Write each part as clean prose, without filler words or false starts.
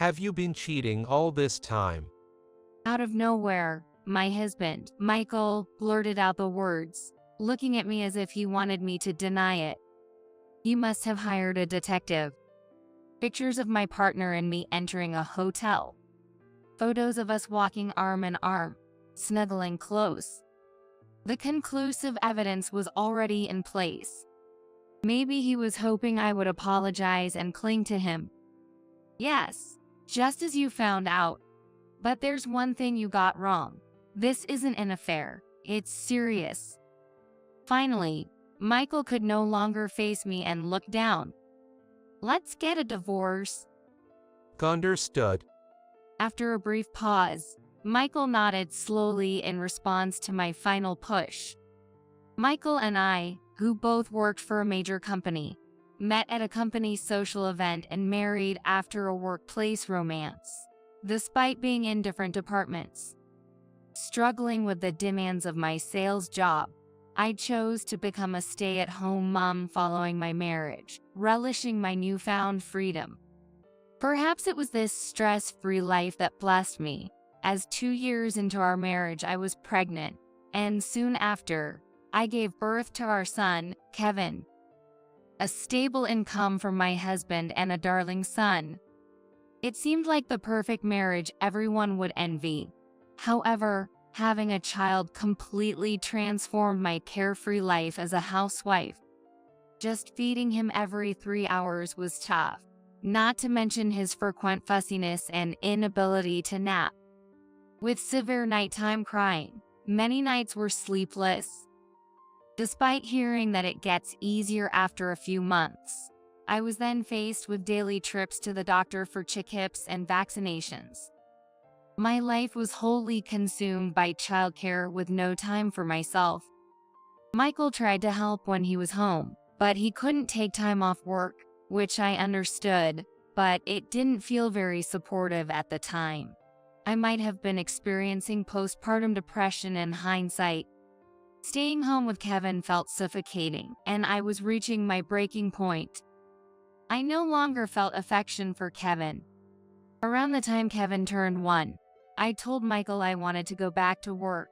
Have you been cheating all this time? Out of nowhere, my husband, Michael, blurted out the words, looking at me as if he wanted me to deny it. "You must have hired a detective." Pictures of my partner and me entering a hotel. Photos of us walking arm in arm, snuggling close. The conclusive evidence was already in place. Maybe he was hoping I would apologize and cling to him. "Yes, just as you found out. But there's one thing you got wrong. This isn't an affair. It's serious." Finally, Michael could no longer face me and look down. "Let's get a divorce." Understood. After a brief pause, Michael nodded slowly in response to my final push. Michael and I, who both worked for a major company, met at a company social event and married after a workplace romance, despite being in different departments. Struggling with the demands of my sales job, I chose to become a stay-at-home mom following my marriage, relishing my newfound freedom. Perhaps it was this stress-free life that blessed me, as 2 years into our marriage I was pregnant, and soon after, I gave birth to our son, Kevin. A stable income from my husband and a darling son. It seemed like the perfect marriage everyone would envy. However, having a child completely transformed my carefree life as a housewife. Just feeding him every 3 hours was tough, not to mention his frequent fussiness and inability to nap. With severe nighttime crying, many nights were sleepless. Despite hearing that it gets easier after a few months, I was then faced with daily trips to the doctor for checkups and vaccinations. My life was wholly consumed by childcare with no time for myself. Michael tried to help when he was home, but he couldn't take time off work, which I understood, but it didn't feel very supportive at the time. I might have been experiencing postpartum depression in hindsight. Staying home with Kevin felt suffocating, and I was reaching my breaking point. I no longer felt affection for Kevin. Around the time Kevin turned 1, I told Michael I wanted to go back to work.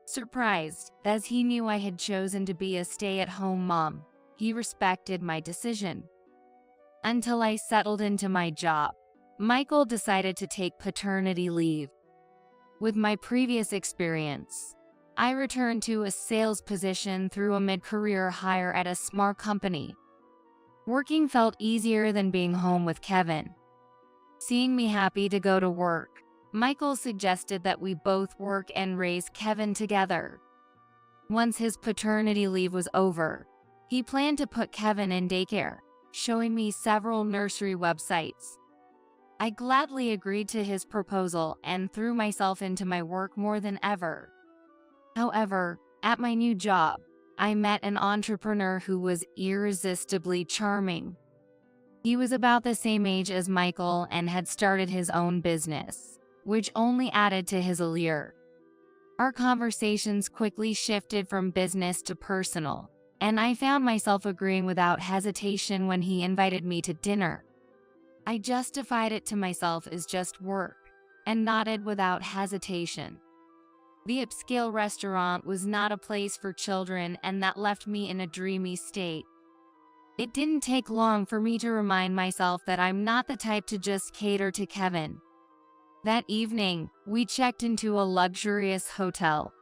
Surprised, as he knew I had chosen to be a stay-at-home mom, he respected my decision. Until I settled into my job, Michael decided to take paternity leave. With my previous experience, I returned to a sales position through a mid-career hire at a small company. Working felt easier than being home with Kevin. Seeing me happy to go to work, Michael suggested that we both work and raise Kevin together. Once his paternity leave was over, he planned to put Kevin in daycare, showing me several nursery websites. I gladly agreed to his proposal and threw myself into my work more than ever. However, at my new job, I met an entrepreneur who was irresistibly charming. He was about the same age as Michael and had started his own business, which only added to his allure. Our conversations quickly shifted from business to personal, and I found myself agreeing without hesitation when he invited me to dinner. I justified it to myself as just work, and nodded without hesitation. The upscale restaurant was not a place for children, and that left me in a dreamy state. It didn't take long for me to remind myself that I'm not the type to just cater to Kevin. That evening, we checked into a luxurious hotel.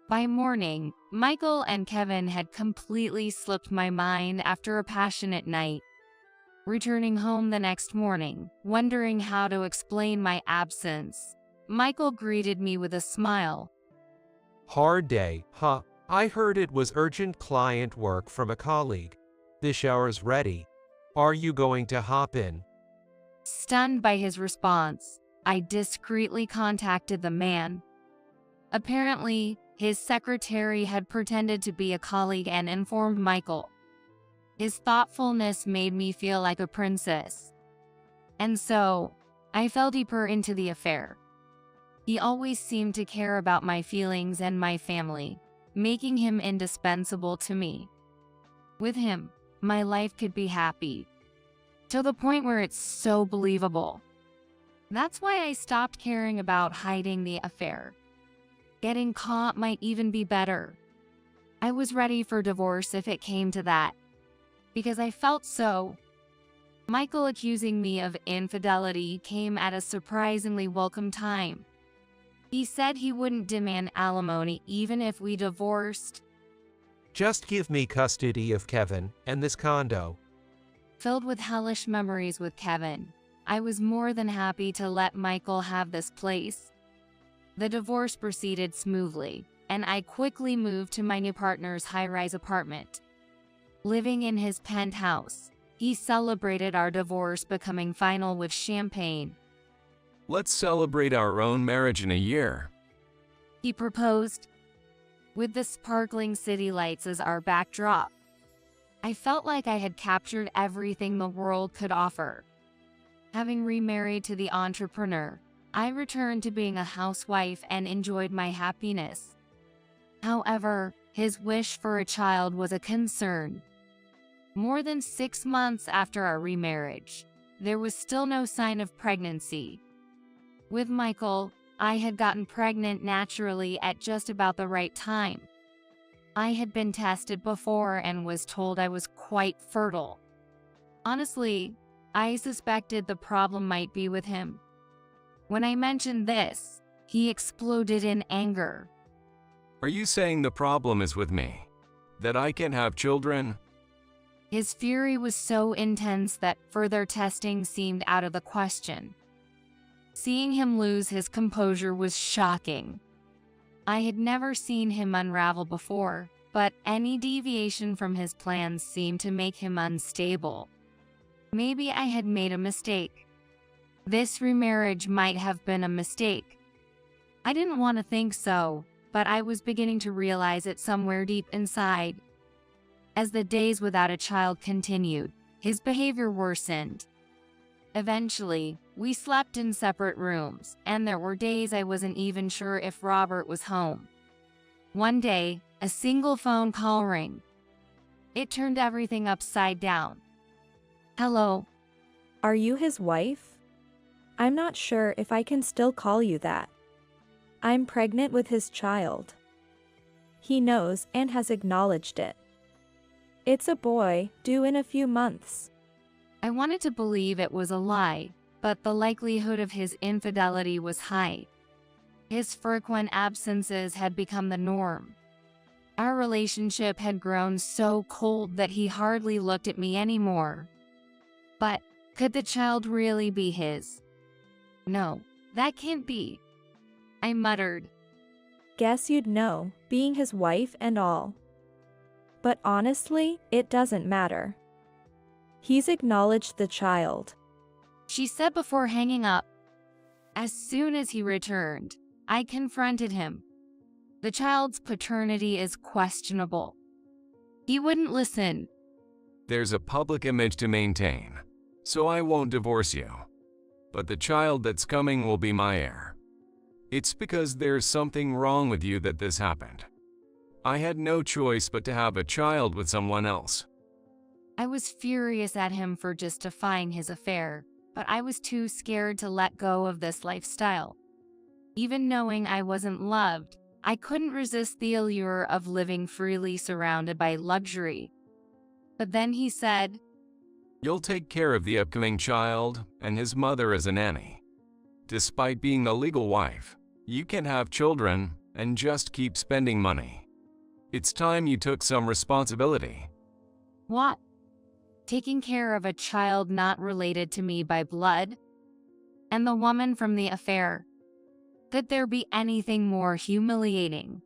By morning, Michael and Kevin had completely slipped my mind after a passionate night. Returning home the next morning, wondering how to explain my absence, Michael greeted me with a smile. Hard day, huh? I heard it was urgent client work from a colleague. The shower's ready. Are you going to hop in? Stunned by his response, I discreetly contacted the man. Apparently, his secretary had pretended to be a colleague and informed Michael. His thoughtfulness made me feel like a princess. And so, I fell deeper into the affair. He always seemed to care about my feelings and my family, making him indispensable to me. With him, my life could be happy. To the point where it's so believable. That's why I stopped caring about hiding the affair. Getting caught might even be better. I was ready for divorce if it came to that, because I felt so. Michael accusing me of infidelity came at a surprisingly welcome time. He said he wouldn't demand alimony even if we divorced. Just give me custody of Kevin and this condo. Filled with hellish memories with Kevin, I was more than happy to let Michael have this place. The divorce proceeded smoothly, and I quickly moved to my new partner's high-rise apartment. Living in his penthouse, he celebrated our divorce becoming final with champagne. Let's celebrate our own marriage in a year. He proposed, with the sparkling city lights as our backdrop. I felt like I had captured everything the world could offer. Having remarried to the entrepreneur, I returned to being a housewife and enjoyed my happiness. However, his wish for a child was a concern. More than 6 months after our remarriage, there was still no sign of pregnancy. With Michael, I had gotten pregnant naturally at just about the right time. I had been tested before and was told I was quite fertile. Honestly, I suspected the problem might be with him. When I mentioned this, he exploded in anger. Are you saying the problem is with me? That I can't have children? His fury was so intense that further testing seemed out of the question. Seeing him lose his composure was shocking. I had never seen him unravel before, but any deviation from his plans seemed to make him unstable. Maybe I had made a mistake. This remarriage might have been a mistake. I didn't want to think so, but I was beginning to realize it somewhere deep inside. As the days without a child continued, his behavior worsened. Eventually, we slept in separate rooms, and there were days I wasn't even sure if Robert was home. One day, a single phone call rang. It turned everything upside down. Hello. Are you his wife? I'm not sure if I can still call you that. I'm pregnant with his child. He knows and has acknowledged it. It's a boy, due in a few months. I wanted to believe it was a lie, but the likelihood of his infidelity was high. His frequent absences had become the norm. Our relationship had grown so cold that he hardly looked at me anymore. But could the child really be his? No, that can't be. I muttered. Guess you'd know, being his wife and all. But honestly, it doesn't matter. He's acknowledged the child, she said before hanging up. As soon as he returned, I confronted him. The child's paternity is questionable. He wouldn't listen. There's a public image to maintain, so I won't divorce you. But the child that's coming will be my heir. It's because there's something wrong with you that this happened. I had no choice but to have a child with someone else. I was furious at him for justifying his affair, but I was too scared to let go of this lifestyle. Even knowing I wasn't loved, I couldn't resist the allure of living freely surrounded by luxury. But then he said, You'll take care of the upcoming child and his mother as a nanny. Despite being the legal wife, you can have children and just keep spending money. It's time you took some responsibility. What? Taking care of a child not related to me by blood? And the woman from the affair? Could there be anything more humiliating?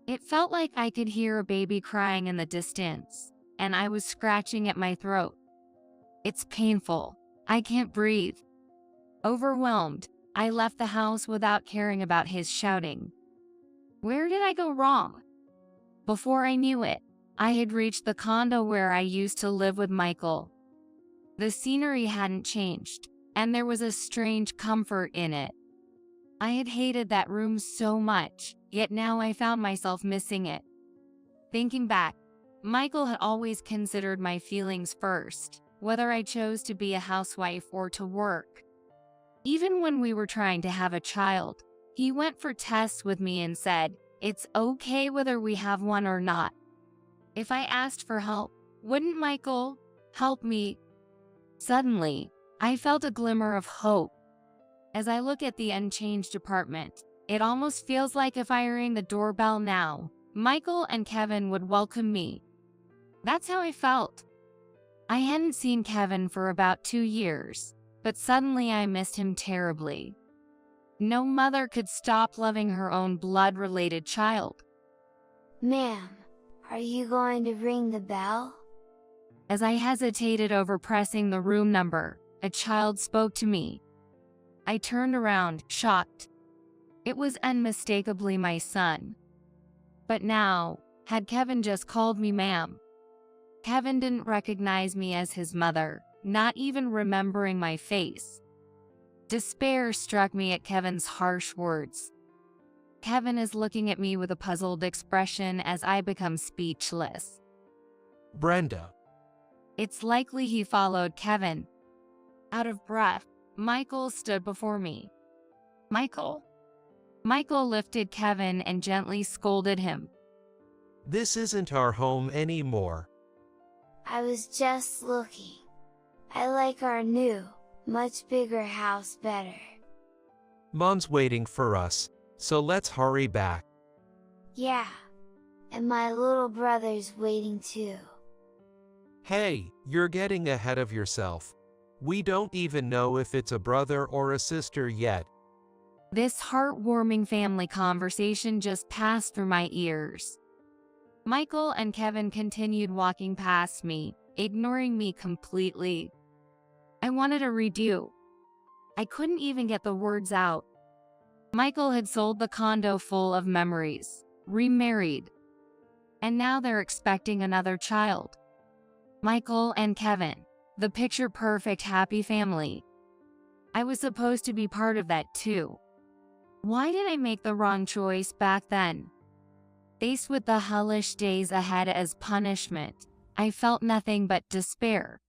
It felt like I could hear a baby crying in the distance, and I was scratching at my throat. It's painful. I can't breathe. Overwhelmed, I left the house without caring about his shouting. Where did I go wrong? Before I knew it, I had reached the condo where I used to live with Michael. The scenery hadn't changed, and there was a strange comfort in it. I had hated that room so much, yet now I found myself missing it. Thinking back, Michael had always considered my feelings first, whether I chose to be a housewife or to work. Even when we were trying to have a child, he went for tests with me and said, "It's okay whether we have one or not." If I asked for help, wouldn't Michael help me? Suddenly, I felt a glimmer of hope. As I look at the unchanged apartment, it almost feels like if I rang the doorbell now, Michael and Kevin would welcome me. That's how I felt. I hadn't seen Kevin for about 2 years, but suddenly I missed him terribly. No mother could stop loving her own blood-related child. Ma'am, are you going to ring the bell? As I hesitated over pressing the room number, a child spoke to me. I turned around, shocked. It was unmistakably my son. But now, had Kevin just called me ma'am? Kevin didn't recognize me as his mother, not even remembering my face. Despair struck me at Kevin's harsh words. Kevin is looking at me with a puzzled expression as I become speechless. Brenda. It's likely he followed Kevin. Out of breath, Michael stood before me. Michael? Michael lifted Kevin and gently scolded him. This isn't our home anymore. I was just looking. I like our new, much bigger house better. Mom's waiting for us, so let's hurry back. Yeah. And my little brother's waiting too. Hey, you're getting ahead of yourself. We don't even know if it's a brother or a sister yet. This heartwarming family conversation just passed through my ears. Michael and Kevin continued walking past me, ignoring me completely. I wanted a redo. I couldn't even get the words out. Michael had sold the condo full of memories, remarried. And now they're expecting another child. Michael and Kevin, the picture-perfect happy family. I was supposed to be part of that too. Why did I make the wrong choice back then? Faced with the hellish days ahead as punishment, I felt nothing but despair.